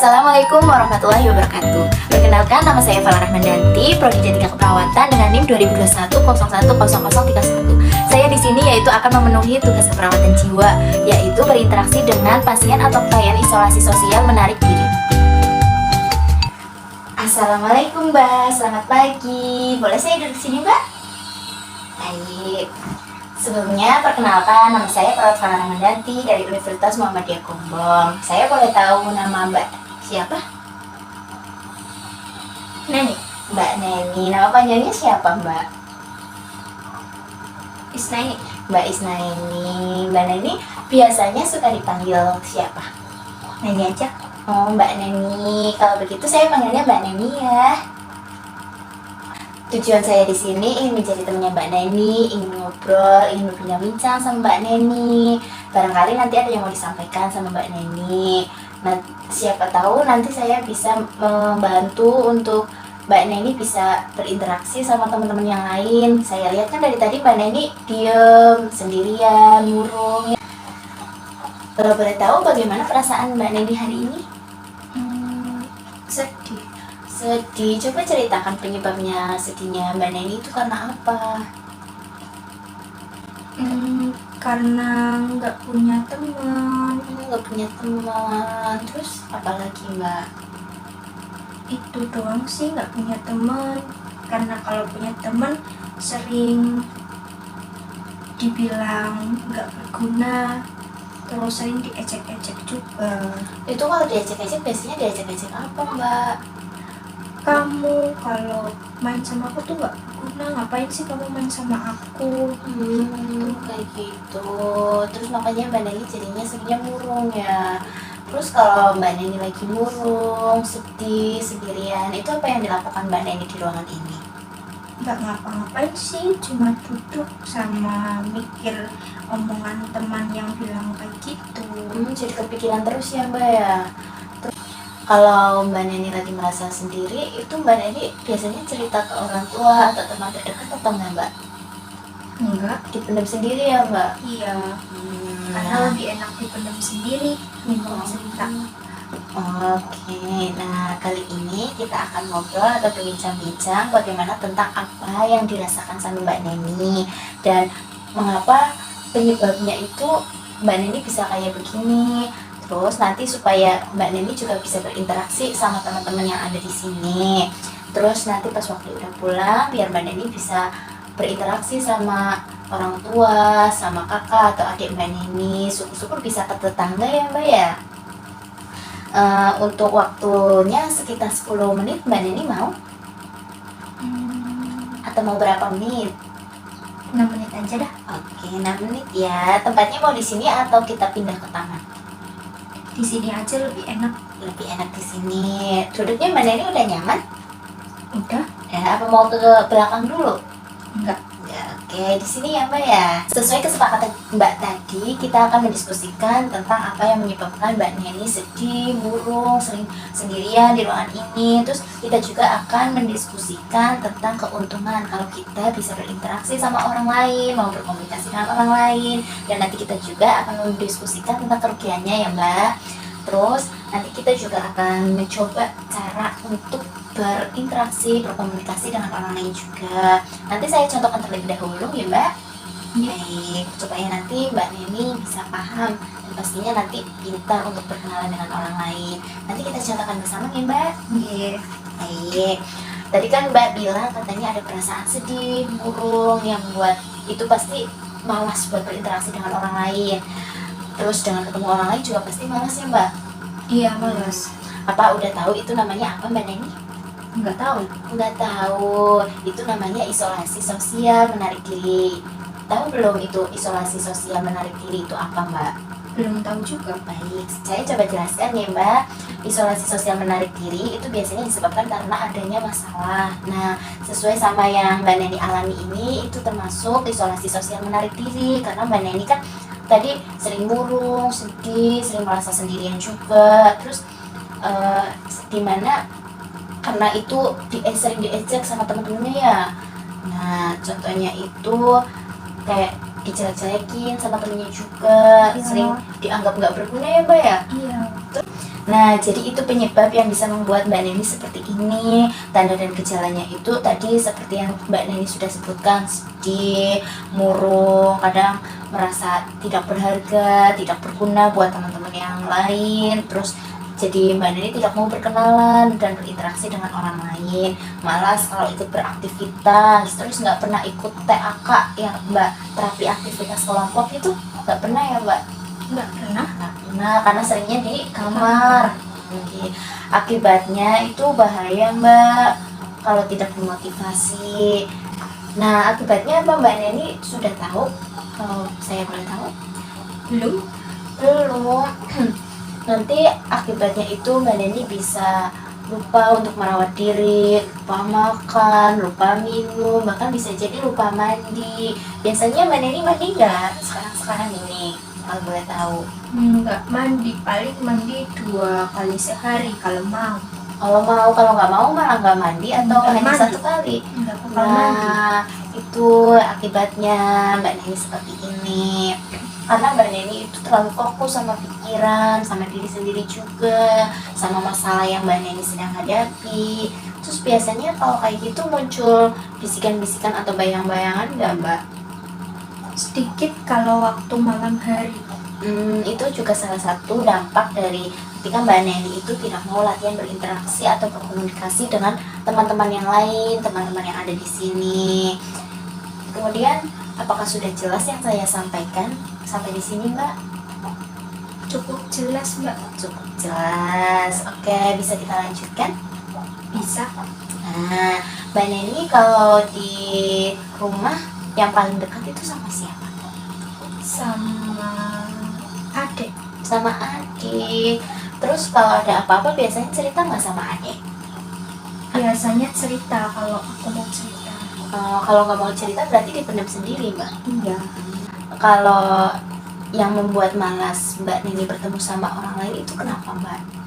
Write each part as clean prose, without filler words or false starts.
Assalamualaikum warahmatullahi wabarakatuh. Perkenalkan, nama saya Fala Rahmandanti, Prodi D3 Keperawatan dengan NIM 2021010031. Saya di sini yaitu akan memenuhi tugas keperawatan jiwa, yaitu berinteraksi dengan pasien atau klien isolasi sosial menarik diri. Assalamualaikum Mbak, selamat pagi. Boleh saya duduk sini Mbak? Baik. Sebelumnya, perkenalkan, nama saya Perawat Fala Rahmandanti dari Universitas Muhammadiyah Gombong. Saya boleh tahu nama Mbak siapa? Neni. Mbak Neni. Nama panjangnya siapa Mbak? Isnaini. Mbak Isnaini. Mbak Neni biasanya suka dipanggil siapa? Neni aja. Oh, Mbak Neni. Kalau begitu saya panggilnya Mbak Neni ya. Tujuan saya di sini ingin menjadi temannya Mbak Neni, ingin ngobrol, ingin berbincang sama Mbak Neni. Barangkali nanti ada yang mau disampaikan sama Mbak Neni. Nah, siapa tahu nanti saya bisa membantu untuk Mbak Neni bisa berinteraksi sama teman-teman yang lain. Saya lihat kan dari tadi Mbak Neni diem, sendirian, murung. Kalau boleh tahu bagaimana perasaan Mbak Neni hari ini? Sedih. Sedih, coba ceritakan penyebabnya sedihnya Mbak Neni itu karena apa? Karena nggak punya teman. Nggak punya teman, terus apa lagi Mbak? Itu doang sih, nggak punya teman. Karena kalau punya teman sering dibilang nggak berguna, terus sering diejek-ejek juga. Itu kalau diajak-ajak biasanya diajak-ajak apa Mbak? Kamu kalau main sama aku tuh nggak berguna, ngapain sih kamu main sama aku? Kayak gitu. Terus makanya Mbak Neni jadinya seringnya murung ya. Terus kalau Mbak Neni lagi murung, sedih, sendirian, itu apa yang dilakukan Mbak Neni di ruangan ini? Nggak ngapa-ngapain sih, cuma duduk sama mikir omongan teman yang bilang kayak gitu. Jadi kepikiran terus ya Mbak ya. Kalau Mbak Neni lagi merasa sendiri, itu Mbak Neni biasanya cerita ke orang tua atau teman terdekat atau enggak Mbak? Enggak. Dipendam sendiri ya Mbak? Iya, karena lebih enak dipendam sendiri, minta cerita. Oke, nah kali ini kita akan ngobrol atau berbincang-bincang bagaimana tentang apa yang dirasakan sama Mbak Neni dan mengapa penyebabnya itu Mbak Neni bisa kayak begini. Terus nanti supaya Mbak Neni juga bisa berinteraksi sama teman-teman yang ada di sini. Terus nanti pas waktu udah pulang, biar Mbak Neni bisa berinteraksi sama orang tua, sama kakak atau adik Mbak Neni. Syukur-syukur bisa ke tetangga ya Mbak ya. Untuk waktunya sekitar 10 menit Mbak Neni mau? Atau mau berapa menit? 6 menit aja dah. Oke, 6 menit ya. Tempatnya mau di sini atau kita pindah ke taman? Di sini aja lebih enak. Lebih enak di sini. Duduknya Mbak Neni udah nyaman? Udah? Ya, apa mau ke belakang dulu? Enggak. Ya, oke, di sini ya Mbak ya. Sesuai kesepakatan Mbak tadi, kita akan mendiskusikan tentang apa yang menyebabkan Mbak Neni sedih, murung, sering sendirian di ruangan ini. Terus kita juga akan mendiskusikan tentang keuntungan kalau kita bisa berinteraksi sama orang lain, mau berkomunikasi dengan orang lain. Dan nanti kita juga akan mendiskusikan tentang kerugiannya ya Mbak. Terus nanti kita juga akan mencoba cara untuk berinteraksi, berkomunikasi dengan orang lain juga. Nanti saya contohkan terlebih dahulu ya Mbak. Baik, supaya nanti Mbak Neni bisa paham dan pastinya nanti pintar untuk berkenalan dengan orang lain. Nanti kita contohkan bersama ya Mbak. Iya. Baik. Tadi kan Mbak bilang katanya ada perasaan sedih, murung yang buat itu pasti malas buat berinteraksi dengan orang lain. Terus dengan ketemu orang lain juga pasti malas ya Mbak? Iya, malas. Apa udah tahu itu namanya apa Mbak Neni? Enggak tahu. Nggak tahu, itu namanya isolasi sosial menarik diri. Tahu belum itu isolasi sosial menarik diri itu apa Mbak? Belum tahu juga. Baik, saya coba jelaskan ya Mbak. Isolasi sosial menarik diri itu biasanya disebabkan karena adanya masalah. Nah, sesuai sama yang Mbak Neni alami ini, itu termasuk isolasi sosial menarik diri. Karena Mbak Neni kan tadi sering murung, sedih, sering merasa sendirian juga. Terus dimana karena itu sering diejek sama teman-temannya ya. Nah, contohnya itu kayak dijelek-jelekin sama temennya juga, Iya. sering dianggap nggak berguna ya Mbak ya. Iya. Nah, jadi itu penyebab yang bisa membuat Mbak Neni seperti ini. Tanda dan gejalanya itu tadi seperti yang Mbak Neni sudah sebutkan, sedih, murung, kadang merasa tidak berharga, tidak berguna buat teman-teman yang lain. Terus jadi Mbak Neni tidak mau berkenalan dan berinteraksi dengan orang lain. Malas kalau ikut beraktivitas, terus nggak pernah ikut TAK yang Mbak, terapi aktivitas kelompok itu nggak pernah ya Mbak? Nggak pernah. Nah, karena seringnya di kamar. Oke. Akibatnya itu bahaya Mbak kalau tidak dimotivasi. Nah, akibatnya apa Mbak Neni sudah tahu? Kalau saya boleh tahu? Belum. Belum. Nanti akibatnya itu Mbak Neni bisa lupa untuk merawat diri, lupa makan, lupa minum, bahkan bisa jadi lupa mandi. Biasanya Mbak Neni mandi nggak sekarang ini? Kalau boleh tahu. Nggak mandi, paling mandi 2 kali sehari kalau mau. Kalau nggak mau malah nggak mandi atau Nggak hanya mandi. 1 kali. Nggak bakal mandi. Nah, itu akibatnya Mbak Neni seperti ini. Karena Mbak Neni itu terlalu fokus sama pikiran, sama diri sendiri juga, sama masalah yang Mbak Neni sedang hadapi. Terus biasanya kalau kayak gitu muncul bisikan-bisikan atau bayang-bayangan nggak Mbak? Sedikit kalau waktu malam hari. Itu juga salah satu dampak dari ketika Mbak Neni itu tidak mau latihan berinteraksi atau berkomunikasi dengan teman-teman yang lain, teman-teman yang ada di sini. Kemudian, apakah sudah jelas yang saya sampaikan sampai di sini, Mbak? Cukup jelas Mbak. Cukup jelas. Oke, bisa kita lanjutkan? Bisa. Nah, Mbak Neni kalau di rumah yang paling dekat itu sama siapa? Sama adik. Sama adik. Terus kalau ada apa-apa biasanya cerita nggak sama adik? Biasanya cerita kalau aku mau cerita. Kalau nggak mau cerita berarti dipendam sendiri, Mbak. Iya. Kalau yang membuat malas Mbak Neni bertemu sama orang lain itu kenapa, Mbak?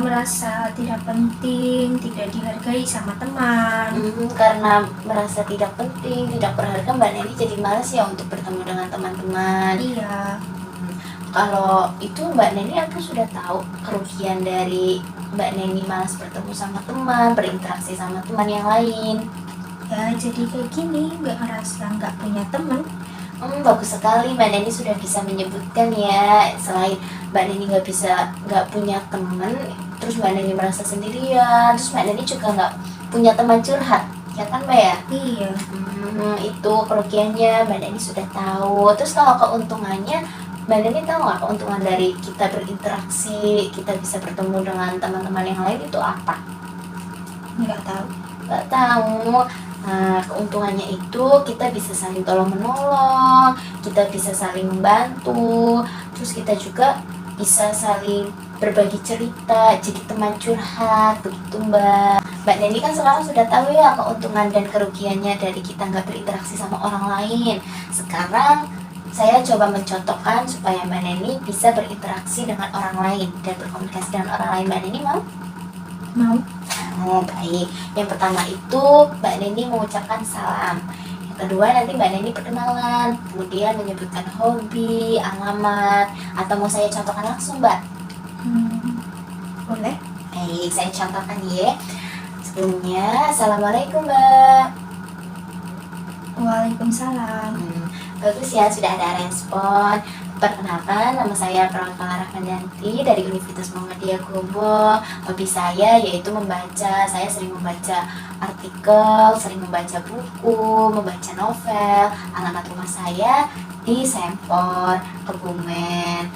Merasa tidak penting, tidak dihargai sama teman. Karena merasa tidak penting, tidak berharga, Mbak Neni jadi malas ya untuk bertemu dengan teman-teman. Iya. Kalau itu Mbak Neni, aku sudah tahu kerugian dari Mbak Neni malas bertemu sama teman, berinteraksi sama teman yang lain. Ya jadi kayak gini, nggak ngerasa nggak punya teman. Bagus sekali Mbak Neni sudah bisa menyebutkan ya. Selain Mbak Neni nggak punya teman, terus Mbak Neni merasa sendirian, terus Mbak Neni juga nggak punya teman curhat, ya kan Mbak ya? Iya. Itu kerugiannya Mbak Neni sudah tahu. Terus kalau keuntungannya, Mbak Neni tahu nggak keuntungan dari kita berinteraksi, kita bisa bertemu dengan teman-teman yang lain itu apa? Nggak tahu. Nggak tahu. Nah, keuntungannya itu kita bisa saling tolong menolong, kita bisa saling membantu, terus kita juga bisa saling berbagi cerita, jadi teman curhat, begitu Mbak. Mbak Neni kan sekarang sudah tahu ya keuntungan dan kerugiannya dari kita nggak berinteraksi sama orang lain. Sekarang saya coba mencontohkan supaya Mbak Neni bisa berinteraksi dengan orang lain dan berkomunikasi dengan orang lain. Mbak Neni mau? Mau. Baik. Yang pertama itu Mbak Neni mengucapkan salam. Yang kedua nanti Mbak Neni perkenalan, kemudian menyebutkan hobi, alamat, atau mau saya contohkan langsung Mbak? Boleh. Baik, saya contohkan ya. Sebelumnya, Assalamualaikum Mbak. Waalaikumsalam. Bagus ya, sudah ada respon. Perkenalkan, nama saya Prawankala Rahmanyanti dari Universitas Muhammadiyah Gombong. Hobi saya yaitu membaca. Saya sering membaca artikel, sering membaca buku, membaca novel. Alamat rumah saya di Sempor, Kebumen.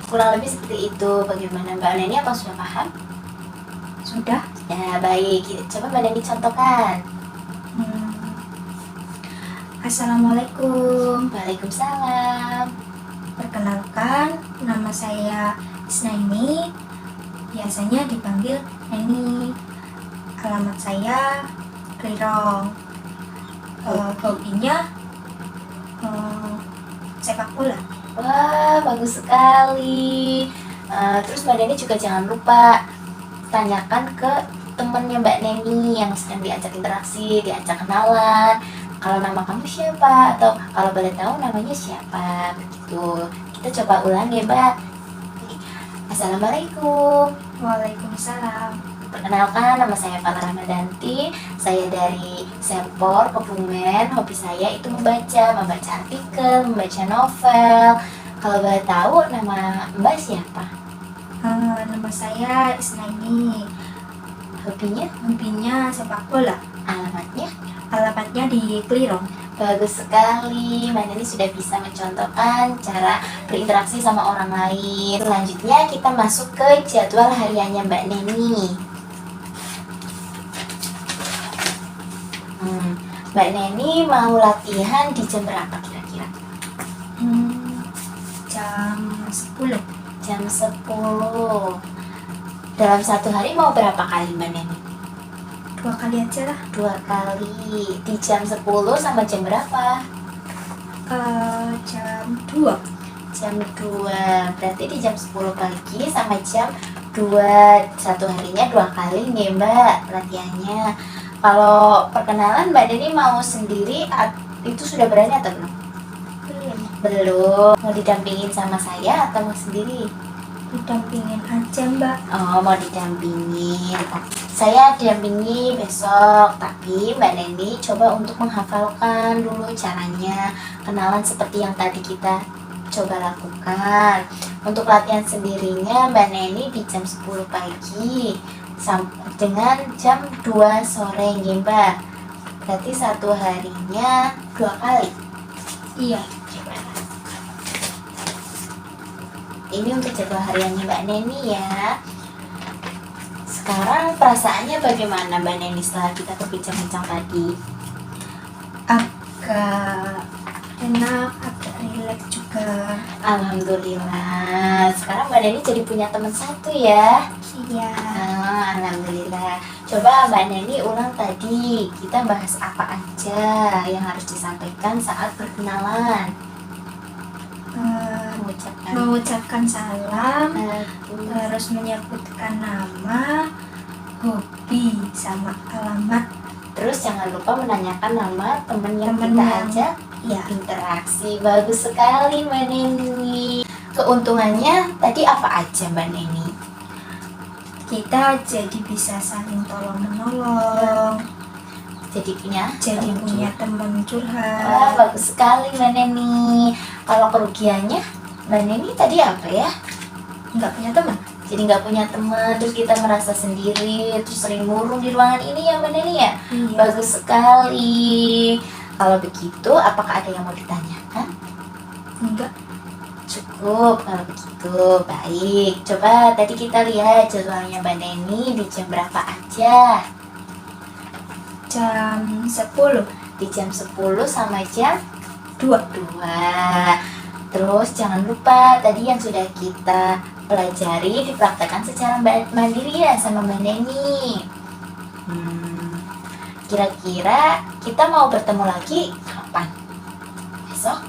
Kurang lebih seperti itu. Bagaimana Mbak Neni, apa sudah paham? Sudah. Ya, baik. Coba Mbak Neni contohkan. Assalamualaikum. Waalaikumsalam. Perkenalkan, nama saya Isnaini. Biasanya dipanggil Neni. Alamat saya Rirong. Hobinya sepak bola. Wah, bagus sekali. Terus Mbak Neni juga jangan lupa tanyakan ke temennya Mbak Neni yang sedang diajak interaksi, diajak kenalan. Kalau nama kamu siapa? Atau kalau boleh tahu namanya siapa? Begitu. Kita coba ulang ya, Mbak. Assalamualaikum. Waalaikumsalam. Perkenalkan, nama saya Fala Ramadanti. Saya dari Sempor, Kebumen. Hobi saya itu membaca artikel, membaca novel. Kalau boleh tahu, nama Mbak siapa? Nama saya Isnaini. Hobinya sepak bola. alamatnya? Alamatnya di Klirong. Bagus sekali, Mbak Neni sudah bisa mencontohkan cara berinteraksi sama orang lain. Selanjutnya kita masuk ke jadwal hariannya Mbak Neni. Mbak Neni mau latihan di jam berapa kira-kira? Jam 10. Jam 10. Dalam satu hari mau berapa kali Mbak Neni? 2 kali aja lah. 2 kali. Di jam 10 sama jam berapa? Jam 2. Jam 2. Berarti di jam 10 pagi sama jam 2. Satu harinya 2 kali nih Mbak latihannya. Kalau perkenalan Mbak Neni mau sendiri itu sudah berani atau belum? Belum. Mau didampingin sama saya atau mau sendiri? Didampingin aja Mbak. Oh, mau didampingin. Saya didampingi besok, tapi Mbak Neni coba untuk menghafalkan dulu caranya. Kenalan seperti yang tadi kita coba lakukan. Untuk latihan sendirinya Mbak Neni di jam 10 pagi dengan jam 2 sore nih Mbak. Berarti satu harinya 2 kali. Iya. Ini untuk jadwal hariannya Mbak Neni ya. Sekarang perasaannya bagaimana Mbak Neni setelah kita berbincang-bincang tadi? Agak enak, agak rileks juga. Alhamdulillah. Sekarang Mbak Neni jadi punya teman satu ya. Iya. Alhamdulillah. Coba Mbak Neni ulang tadi. Kita bahas apa aja yang harus disampaikan saat perkenalan. Mengucapkan salam, terus menyebutkan nama, hobi, sama alamat. Terus jangan lupa menanyakan nama teman yang Temen kita yang- ajak Ya, interaksi. Bagus sekali Mbak Neni. Keuntungannya tadi apa aja Mbak Neni? kita jadi bisa saling tolong menolong, Jadi punya teman Wah, curhat. bagus sekali Mbak Neni. Kalau kerugiannya Mbak Neni tadi apa ya? Nggak punya teman. Jadi nggak punya teman, terus kita merasa sendiri, terus sering murung di ruangan ini ya Mbak Neni ya? Iya. Bagus sekali. Kalau begitu, apakah ada yang mau ditanyakan? Enggak. Cukup kalau begitu, baik. Coba tadi kita lihat jadwalnya Mbak Neni di jam berapa aja? Jam 10. Di jam 10 sama jam 2. 2. Terus jangan lupa tadi yang sudah kita pelajari dipraktekkan secara mandiri ya sama Mbak Neni. Kira-kira kita mau bertemu lagi kapan? Besok?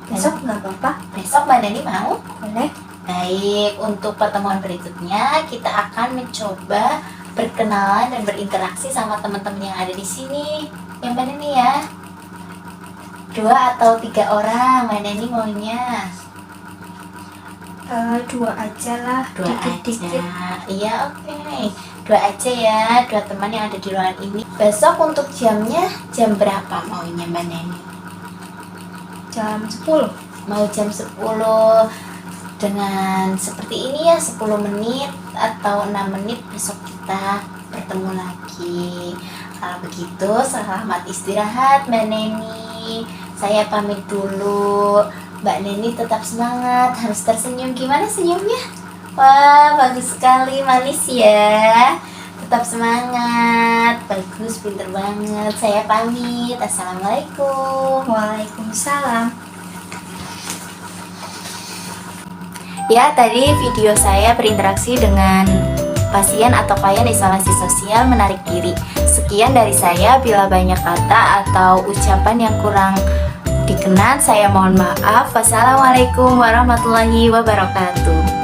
Besok nggak apa-apa. Besok Mbak Neni mau? Boleh. Baik, untuk pertemuan berikutnya kita akan mencoba berkenalan dan berinteraksi sama teman-teman yang ada di sini. Yang Mbak Neni ya. 2 atau 3 orang Mbak Neni maunya? 2 aja lah. 2 Dikit-dikit. aja. Iya, oke. 2 aja ya, 2 teman yang ada di ruangan ini. Besok untuk jamnya jam berapa maunya Mbak Neni? Jam 10. Mau jam 10 dengan seperti ini ya, 10 menit atau 6 menit besok kita bertemu lagi. Kalau begitu selamat istirahat Mbak Neni. Saya pamit dulu. Mbak Neni tetap semangat, harus tersenyum. Gimana senyumnya? Wah, bagus sekali, manis ya. Tetap semangat, bagus, pinter banget. Saya pamit. Assalamualaikum. Waalaikumsalam. Ya, tadi video saya berinteraksi dengan pasien atau klien isolasi sosial menarik diri. Sekian dari saya, bila banyak kata atau ucapan yang kurang dikenan, saya mohon maaf. Wassalamualaikum warahmatullahi wabarakatuh.